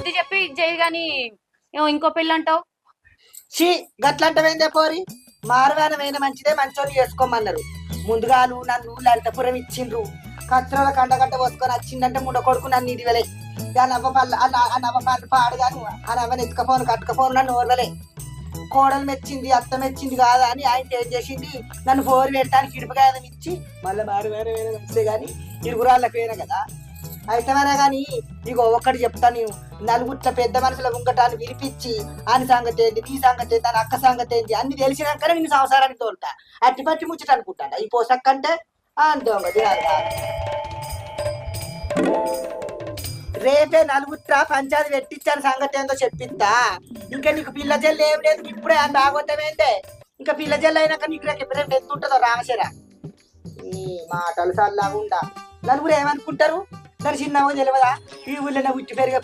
బుద్ధి చెప్పి చేయి గాని ఏమో ఇంకో పెళ్ళి అంటావు. షీ గట్లంటవేందే పోరి, మారువేనమైన మంచిదే, మంచోళ్ళు చేసుకోమన్నారు. ముందుగాలు నన్ను లలితపురం ఇచ్చిండ్రు, కత్తుల కండగట్ట పోసుకొని వచ్చిందంటే ముండ కొడుకు నన్ను ఇదివలే. ఆ నవ్వ పళ్ళు పాడుగాను ఆ నవ్వని ఎత్తుకపోను కట్టుకపోను నన్ను ఓర్వలే. కోడలు మెచ్చింది అత్త మెచ్చింది కాదా అని ఆయన ఏం చేసింది, నన్ను పోరు పెట్టడానికి ఇడుపుగాయనం ఇచ్చి మళ్ళీ మారువేనమైన మంచిదే కానీ ఇరుగురాళ్ళకి పోయినా కదా. అయితేమనే కానీ ఇగో ఒక్కటి చెప్తాను, నలుగుట్ల పెద్ద మనుషుల ముంగటాన్ని వినిపించి ఆయన సంగతి ఏంటి, నీ సంగతి ఏంటి, అని అక్క సంగతి ఏంటి అన్ని తెలిసినాకనే నేను సంసారానికి తోలుతా. అట్టి పట్టి ముచ్చట అనుకుంటాను ఈ పోసక్కంటే దొంగది రేపే నలుగుట్ల పంచాయతీ పెట్టించాను సంగతి ఏందో చెప్పిస్తా. ఇంకా నీకు పిల్ల జల్లు ఏం లేదు, ఇప్పుడే అంత ఆగొద్దమేంటే. ఇంకా పిల్ల జల్లు అయినాక నీకు రేపు ఎప్పుడేం ఎంత ఉంటుందో రామశరా. నీ మాటలు చల్లాగుండా నలుగురు ఏమనుకుంటారు, నన్ను చిన్నగా తెలియదా, ఈ ఊళ్ళో పుట్టి పెరిగే